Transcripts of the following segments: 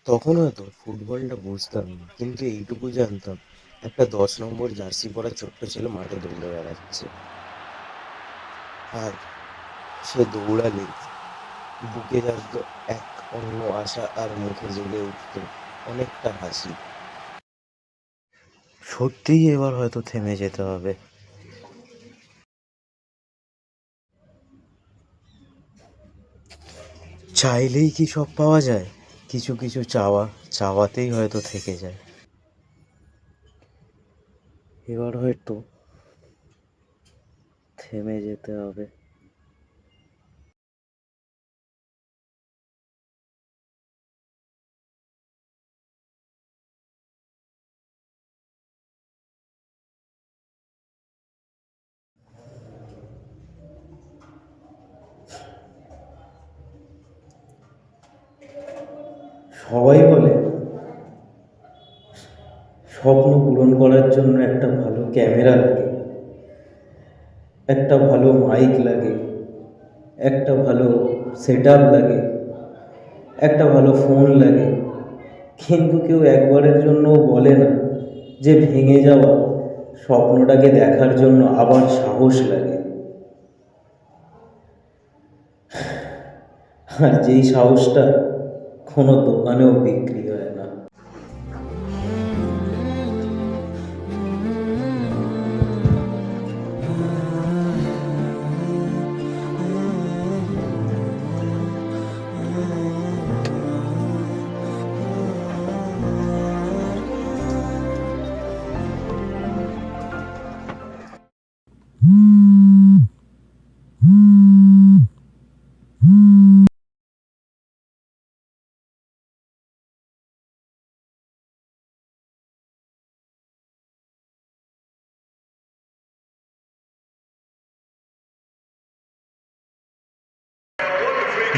তখন হয়তো ফুটবলটা বুঝতাম না, কিন্তু এইটুকু জানতাম একটা 10 নম্বর জার্সি পরা ছোট্ট ছেলে মাঠে দৌড়ে বেড়াচ্ছে। আর সে দৌড়ালে বুকে জাগতো এক অন্য আশা, আর মুখে জেগে উঠতো অনেকটা হাসি। সত্যিই এবার হয়তো থেমে যেতে হবে। চাইলেই কি সব পাওয়া যায়? কিছু কিছু চাওয়া চাওয়াতেই হয়তো থেকে যায়। এবার হয়তো থেমে যেতে হবে। সবাই বলে স্বপ্ন পূরণ করার জন্য একটা ভালো ক্যামেরা লাগে, একটা ভালো মাইক লাগে, একটা ভালো সেট আপ লাগে, একটা ভালো ফোন লাগে। কিন্তু কেউ একবারের জন্যও বলে না যে ভেঙে যাওয়া স্বপ্নটাকে দেখার জন্য আবার সাহস লাগে। আর যেই সাহসটা কোনো দোকানেও বিক্রি হয় না।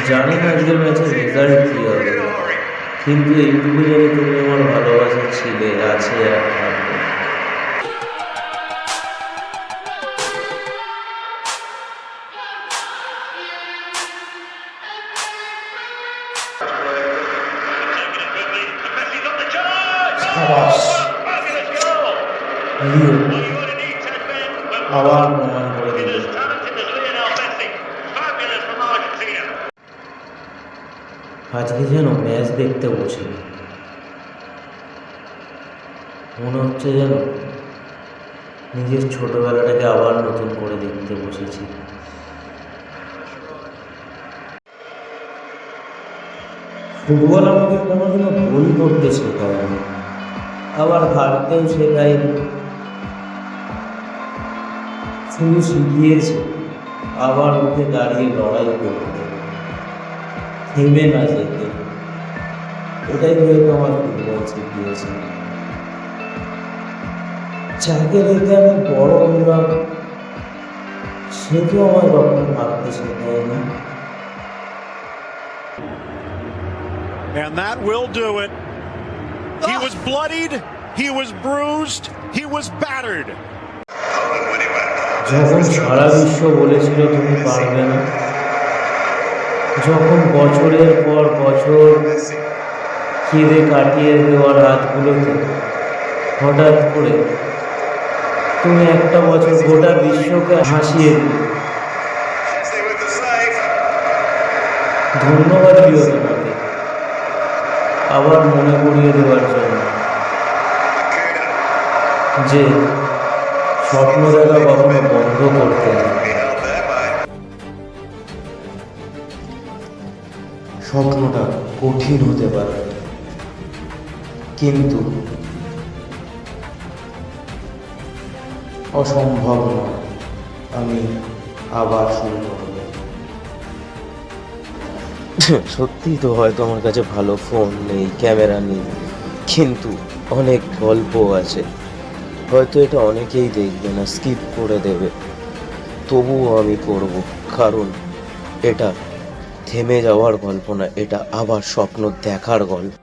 জানি না আজকের ম্যাচের রেজাল্ট কী হবে, কিন্তু এইটুকু জানি তুমি আমার ভালোবাসা ছিলে, আছে আর থাকবে। সাবাস লিও, আবার প্রমাণ করে দিলে। আজকে যেন ম্যাচ দেখতে বসিনি, মনে হচ্ছে যেন নিজের ছোটবেলাটাকে আবার নতুন করে দেখতে বসেছি। ফুটবল আমাকে কোনোদিনও ভুল করতে শেখায়নি, আবার হারতেও শেখায়নি। শুধু শিখিয়েছে আবার উঠে দাঁড়িয়ে লড়াই করতে, থেমে না যেতে। এটাই হয়তো আমার ফুটবল শিখিয়েছে। যাকে দেখে আমি বড় হলাম সে তো আমার কখনো ভাবতে শেখায়নি। And that will do it. He was bloodied, he was bruised, he was battered. যখন সারা বিশ্ব বলেছিল তুমি পারবে না, যখন বছরের পর বছর কেঁদে কাটিয়ে দেওয়া রাতগুলোতে হঠাৎ করে তুমি একটা বছর গোটা বিশ্বকে হাসিয়ে দিলে, ধন্যবাদ দিও তোমাকে আবার মনে করিয়ে দেওয়ার জন্য যে স্বপ্ন দেখা কখনো বন্ধ করতে নেই। স্বপ্নটা কঠিন হতে পারে, কিন্তু অসম্ভব নয়। আমি আবার শুরু করব। সত্যিই তো হয়তো আমার কাছে ভালো ফোন নেই, ক্যামেরা নেই, কিন্তু অনেক গল্প আছে। হয়তো এটা অনেকেই দেখবে না, স্কিপ করে দেবে, তবুও আমি করব, কারণ এটা থেমে যাওয়ার গল্প না, এটা আবার স্বপ্ন দেখার গল্প।